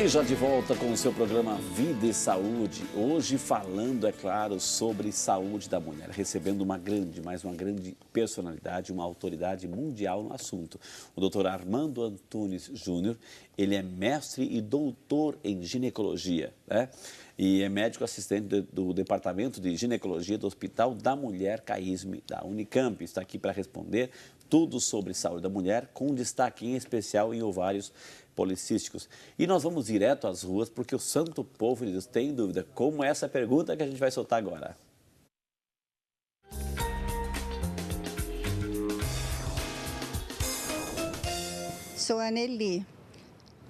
E já de volta com o seu programa Vida e Saúde, hoje falando, é claro, sobre saúde da mulher, recebendo mais uma grande personalidade, uma autoridade mundial no assunto. O Dr. Armando Antunes Júnior, ele é mestre e doutor em ginecologia, né? E é médico assistente do Departamento de Ginecologia do Hospital da Mulher CAISM da Unicamp. Está aqui para responder tudo sobre saúde da mulher, com destaque em especial em ovários policísticos. E nós vamos direto às ruas, porque o santo povo de Deus tem dúvida, como é essa pergunta que a gente vai soltar agora. Sou a Nelly.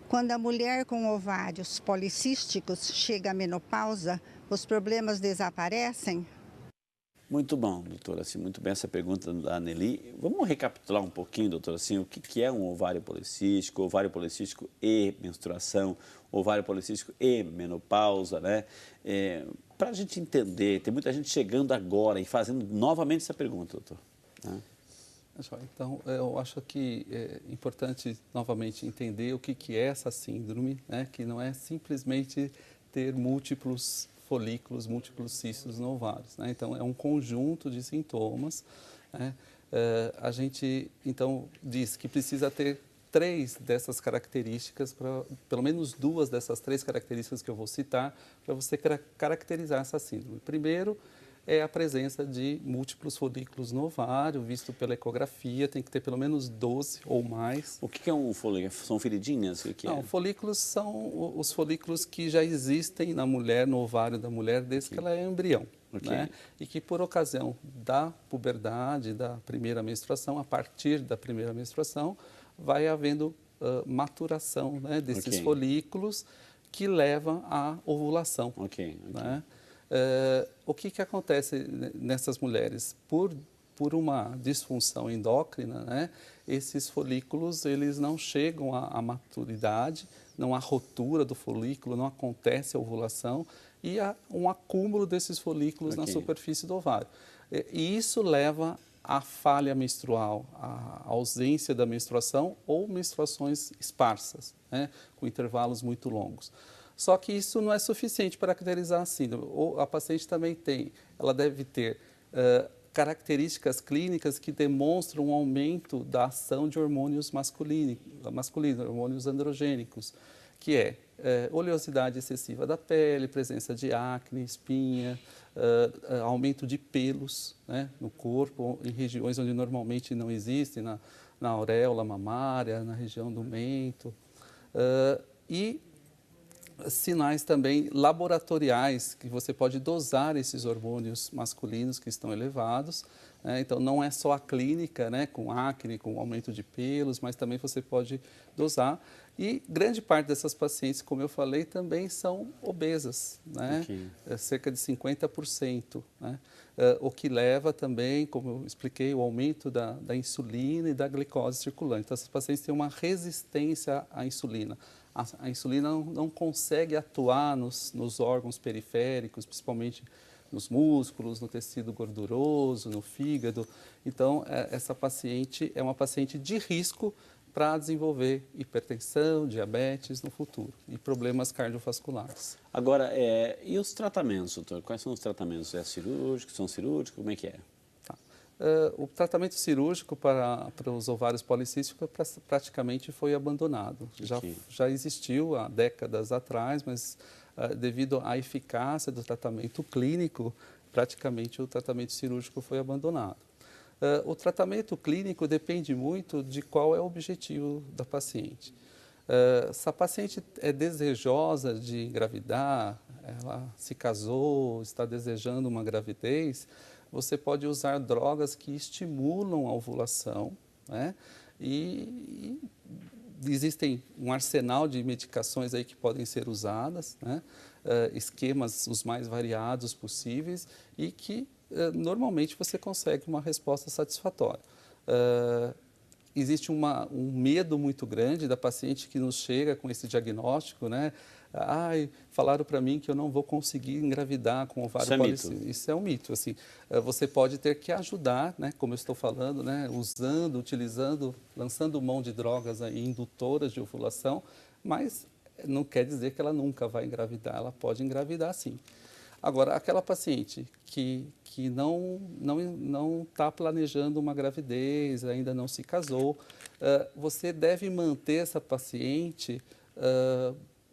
Quando a mulher com ovários policísticos chega à menopausa, os problemas desaparecem? Muito bom, doutora, assim, muito bem essa pergunta da Nelly. Vamos recapitular um pouquinho, doutora, assim, o que é um ovário policístico e menstruação, ovário policístico e menopausa, né? Para a gente entender, tem muita gente chegando agora e fazendo novamente essa pergunta, doutor, né? Então, eu acho que é importante novamente entender o que é essa síndrome, né? Que não é simplesmente ter múltiplos folículos, múltiplos cistos no ovários, né? Então, é um conjunto de sintomas, né? A gente, então, diz que precisa ter 3 dessas características, pelo menos 2 dessas 3 características que eu vou citar, para você caracterizar essa síndrome. Primeiro, é a presença de múltiplos folículos no ovário, visto pela ecografia, tem que ter pelo menos 12 ou mais. O que é um folículo? São feridinhas? Não, folículos são os folículos que já existem na mulher, no ovário da mulher, desde que ela é embrião. Né? E que por ocasião da puberdade, da primeira menstruação, a partir da primeira menstruação, vai havendo maturação, né, desses folículos que levam à ovulação. Né? O que acontece nessas mulheres? Por uma disfunção endócrina, né, esses folículos eles não chegam à maturidade, não há rotura do folículo, não acontece a ovulação e há um acúmulo desses folículos na superfície do ovário. E isso leva à falha menstrual, à ausência da menstruação ou menstruações esparsas, né, com intervalos muito longos. Só que isso não é suficiente para caracterizar a síndrome. A paciente também ela deve ter características clínicas que demonstram um aumento da ação de hormônios masculinos, hormônios androgênicos, que é oleosidade excessiva da pele, presença de acne, espinha, aumento de pelos, né, no corpo, em regiões onde normalmente não existem, na auréola mamária, na região do mento, e sinais também laboratoriais, que você pode dosar esses hormônios masculinos que estão elevados, né? Então, não é só a clínica, né, com acne, com aumento de pelos, mas também você pode dosar. E grande parte dessas pacientes, como eu falei, também são obesas, né? Cerca de 50%. Né? O que leva também, como eu expliquei, o aumento da insulina e da glicose circulante. Então, essas pacientes têm uma resistência à insulina. A insulina não consegue atuar nos órgãos periféricos, principalmente nos músculos, no tecido gorduroso, no fígado. Então, essa paciente é uma paciente de risco para desenvolver hipertensão, diabetes no futuro e problemas cardiovasculares. Agora, e os tratamentos, doutor? Quais são os tratamentos? É cirúrgico, são cirúrgicos? Como é que é? O tratamento cirúrgico para os ovários policísticos praticamente foi abandonado. Já existiu há décadas atrás, mas devido à eficácia do tratamento clínico, praticamente o tratamento cirúrgico foi abandonado. O tratamento clínico depende muito de qual é o objetivo da paciente. Se a paciente é desejosa de engravidar, ela se casou, está desejando uma gravidez, você pode usar drogas que estimulam a ovulação, né? E existem um arsenal de medicações aí que podem ser usadas, né? Esquemas os mais variados possíveis e que normalmente você consegue uma resposta satisfatória. Existe um medo muito grande da paciente que nos chega com esse diagnóstico, né? Falaram para mim que eu não vou conseguir engravidar com ovário policístico. Isso é um mito. Assim, você pode ter que ajudar, né? Como eu estou falando, né? Utilizando, lançando mão de drogas aí, indutoras de ovulação, mas não quer dizer que ela nunca vai engravidar, ela pode engravidar sim. Agora, aquela paciente que não está planejando uma gravidez, ainda não se casou, você deve manter essa paciente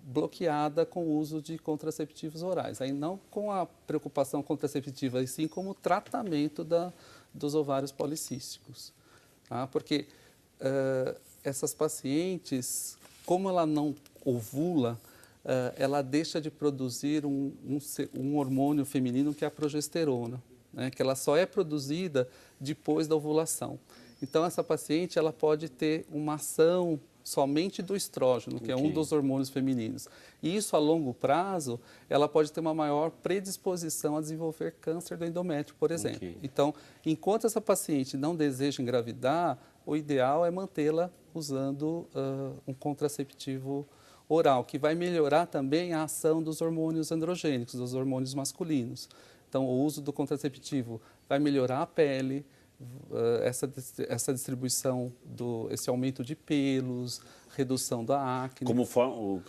bloqueada com o uso de contraceptivos orais. Aí não com a preocupação contraceptiva, e sim como tratamento dos ovários policísticos. Tá? Porque essas pacientes, como ela não ovula, ela deixa de produzir um hormônio feminino que é a progesterona, né? Que ela só é produzida depois da ovulação. Então, essa paciente ela pode ter uma ação somente do estrógeno, que é um dos hormônios femininos. E isso, a longo prazo, ela pode ter uma maior predisposição a desenvolver câncer do endométrio, por exemplo. Então, enquanto essa paciente não deseja engravidar, o ideal é mantê-la usando um contraceptivo oral, que vai melhorar também a ação dos hormônios androgênicos, dos hormônios masculinos. Então, o uso do contraceptivo vai melhorar a pele, essa distribuição, esse aumento de pelos, redução da acne. Como forma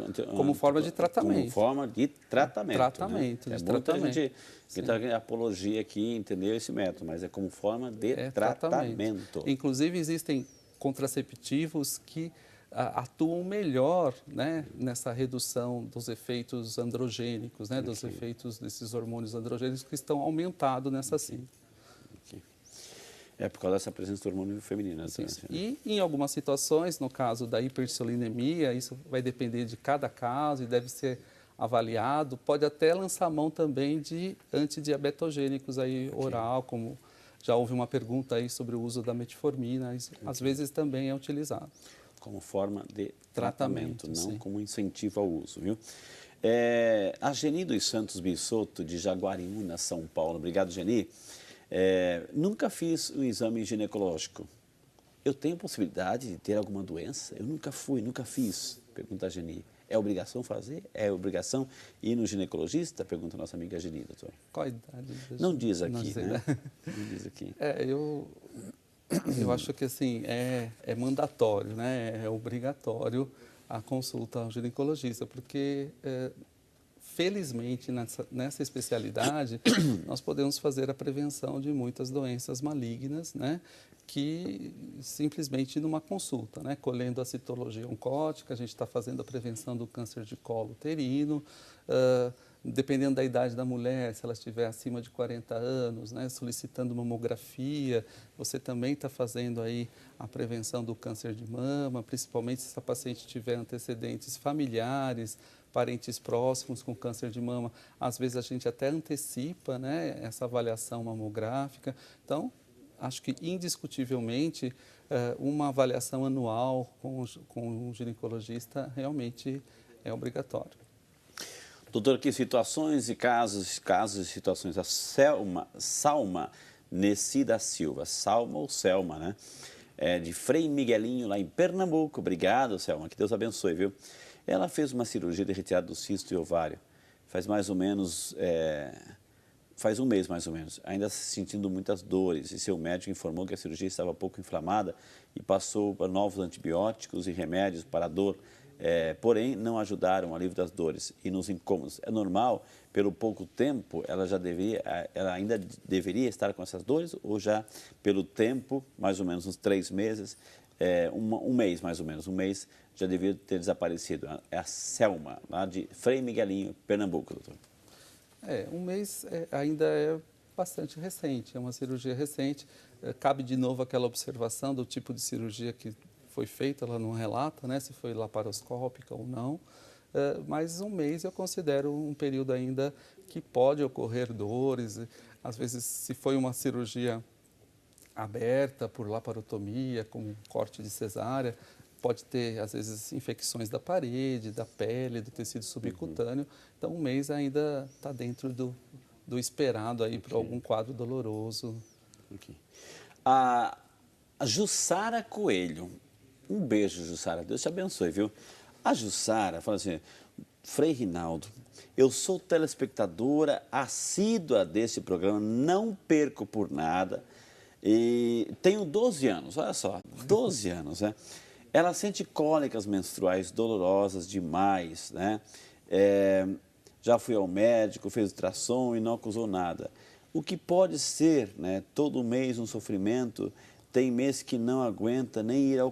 de tratamento. Como forma de tratamento. Tratamento, né? Muita gente que está em apologia aqui, entendeu esse método, mas é como forma de tratamento. Inclusive, existem contraceptivos que atuam melhor, né, nessa redução dos efeitos androgênicos, né, dos efeitos desses hormônios androgênicos que estão aumentados nessa síndrome. É por causa dessa presença do hormônio feminino. Sim. E em algumas situações, no caso da hiperinsulinemia, isso vai depender de cada caso e deve ser avaliado. Pode até lançar mão também de antidiabetogênicos aí oral, como já houve uma pergunta aí sobre o uso da metformina, às vezes também é utilizado. Como forma de tratamento, não sim. como incentivo ao uso, viu? A Geni dos Santos Bissoto, de Jaguariúna, São Paulo. Obrigado, Geni. Nunca fiz o exame ginecológico. Eu tenho possibilidade de ter alguma doença? Eu nunca fiz. Pergunta a Geni. É obrigação fazer? É obrigação ir no ginecologista? Pergunta a nossa amiga Geni, doutor. Qual a idade? Não diz aqui, né? Não diz aqui. Eu acho que assim, é mandatório, né? É obrigatório a consulta ao ginecologista, porque felizmente nessa especialidade nós podemos fazer a prevenção de muitas doenças malignas, né? Que simplesmente numa consulta, né? Colhendo a citologia oncótica, a gente está fazendo a prevenção do câncer de colo uterino, dependendo da idade da mulher, se ela estiver acima de 40 anos, né, solicitando mamografia, você também está fazendo aí a prevenção do câncer de mama, principalmente se essa paciente tiver antecedentes familiares, parentes próximos com câncer de mama. Às vezes a gente até antecipa, né, essa avaliação mamográfica. Então, acho que indiscutivelmente uma avaliação anual com um ginecologista realmente é obrigatório. Doutor, que situações e casos e situações. A Salma Nessi da Silva, Salma ou Selma, né? De Frei Miguelinho, lá em Pernambuco. Obrigado, Selma, que Deus abençoe, viu? Ela fez uma cirurgia de retirada do cisto e ovário, faz mais ou menos, faz um mês mais ou menos, ainda sentindo muitas dores, e seu médico informou que a cirurgia estava pouco inflamada e passou por novos antibióticos e remédios para a dor. Porém, não ajudaram o alívio das dores e nos incômodos. É normal, pelo pouco tempo, ela ainda deveria estar com essas dores, ou já pelo tempo, mais ou menos uns 3 meses, um mês mais ou menos, um mês já deveria ter desaparecido. É a Selma, lá de Frei Miguelinho, Pernambuco, doutor. Um mês ainda é bastante recente, é uma cirurgia recente. Cabe de novo aquela observação do tipo de cirurgia que foi feita, ela não relata, né, se foi laparoscópica ou não, mas um mês eu considero um período ainda que pode ocorrer dores. Às vezes, se foi uma cirurgia aberta por laparotomia, como corte de cesárea, pode ter, às vezes, infecções da parede, da pele, do tecido subcutâneo. Então, um mês ainda está dentro do esperado aí para algum quadro doloroso. A Jussara Coelho. Um beijo, Jussara. Deus te abençoe, viu? A Jussara fala assim: Frei Rinaldo, eu sou telespectadora assídua desse programa, não perco por nada. E tenho 12 anos, olha só, 12 anos, né? Ela sente cólicas menstruais dolorosas demais, né? Já foi ao médico, fez ultrassom e não acusou nada. O que pode ser, né, todo mês um sofrimento, tem mês que não aguenta nem ir ao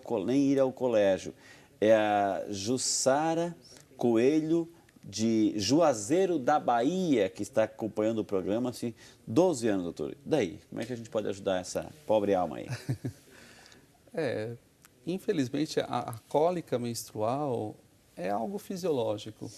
colégio. É a Jussara Coelho, de Juazeiro da Bahia, que está acompanhando o programa, assim, 12 anos, doutor. Daí, como é que a gente pode ajudar essa pobre alma aí? Infelizmente, a cólica menstrual é algo fisiológico.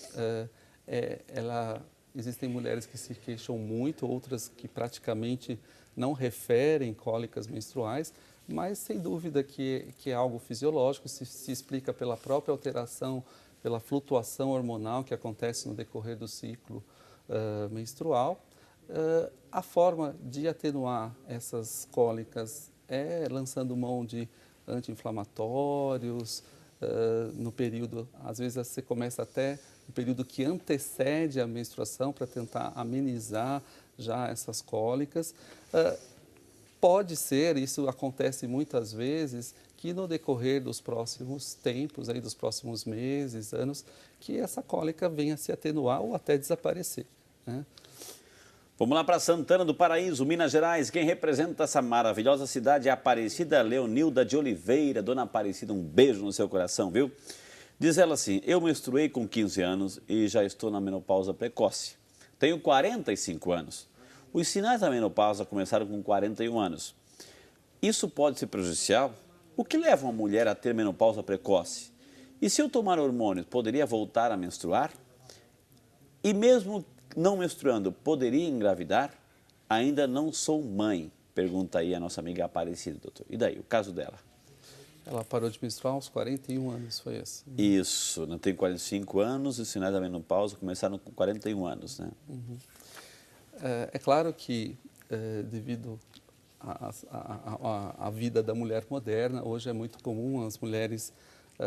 Existem mulheres que se queixam muito, outras que praticamente não referem cólicas menstruais, mas sem dúvida que é algo fisiológico, se explica pela própria alteração, pela flutuação hormonal que acontece no decorrer do ciclo menstrual. A forma de atenuar essas cólicas é lançando mão de anti-inflamatórios, no período, às vezes você começa até no período que antecede a menstruação para tentar amenizar já essas cólicas. Pode ser, isso acontece muitas vezes, que no decorrer dos próximos tempos, aí dos próximos meses, anos, que essa cólica venha a se atenuar ou até desaparecer, né? Vamos lá para Santana do Paraíso, Minas Gerais. Quem representa essa maravilhosa cidade é a Aparecida Leonilda de Oliveira. Dona Aparecida, um beijo no seu coração, viu? Diz ela assim: eu menstruei com 15 anos e já estou na menopausa precoce. Tenho 45 anos. Os sinais da menopausa começaram com 41 anos. Isso pode ser prejudicial? O que leva uma mulher a ter menopausa precoce? E se eu tomar hormônios, poderia voltar a menstruar? E mesmo não menstruando, poderia engravidar? Ainda não sou mãe, pergunta aí a nossa amiga Aparecida, doutor. E daí, o caso dela? Ela parou de menstruar aos 41 anos, foi esse? Isso, não tem 45 anos e os sinais da menopausa começaram com 41 anos, né? Uhum. É claro que, devido à vida da mulher moderna, hoje é muito comum as mulheres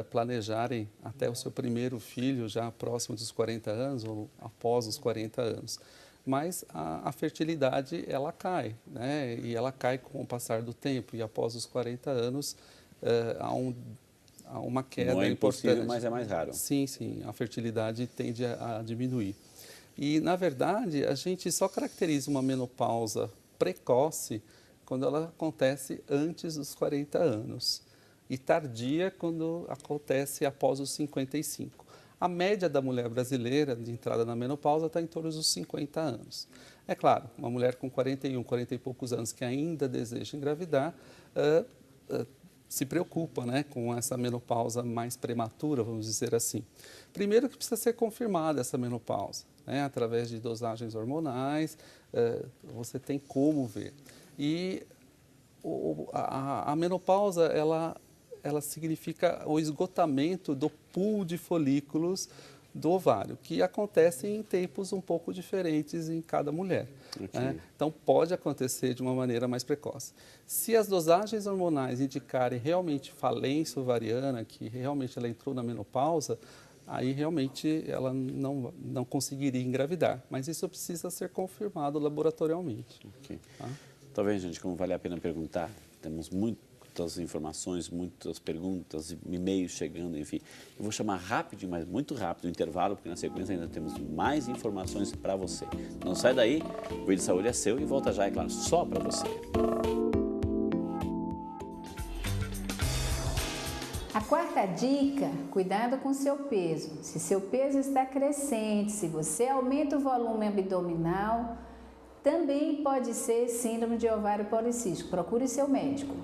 planejarem até o seu primeiro filho já próximo dos 40 anos ou após os 40 anos. Mas a fertilidade, ela cai, né? E ela cai com o passar do tempo. E após os 40 anos, há uma queda Não é importante. impossível, mas é mais raro. Sim, sim. A fertilidade tende a diminuir. E, na verdade, a gente só caracteriza uma menopausa precoce quando ela acontece antes dos 40 anos. E tardia quando acontece após os 55. A média da mulher brasileira de entrada na menopausa está em torno dos 50 anos. É claro, uma mulher com 41, 40 e poucos anos que ainda deseja engravidar, se preocupa, né, com essa menopausa mais prematura, vamos dizer assim. Primeiro que precisa ser confirmada essa menopausa, né, através de dosagens hormonais, você tem como ver. E a menopausa, ela significa o esgotamento do pool de folículos do ovário, que acontece em tempos um pouco diferentes em cada mulher. Okay. Né? Então, pode acontecer de uma maneira mais precoce. Se as dosagens hormonais indicarem realmente falência ovariana, que realmente ela entrou na menopausa, aí realmente ela não conseguiria engravidar. Mas isso precisa ser confirmado laboratorialmente. Okay. Tá vendo, gente, como vale a pena perguntar? Temos muitas informações, muitas perguntas, e-mails chegando, enfim. Eu vou chamar rápido, mas muito rápido o intervalo, porque na sequência ainda temos mais informações para você. Não sai daí, o Vida e Saúde é seu e volta já, é claro, só para você. A quarta dica, cuidado com seu peso. Se seu peso está crescente, se você aumenta o volume abdominal, também pode ser síndrome de ovário policístico. Procure seu médico.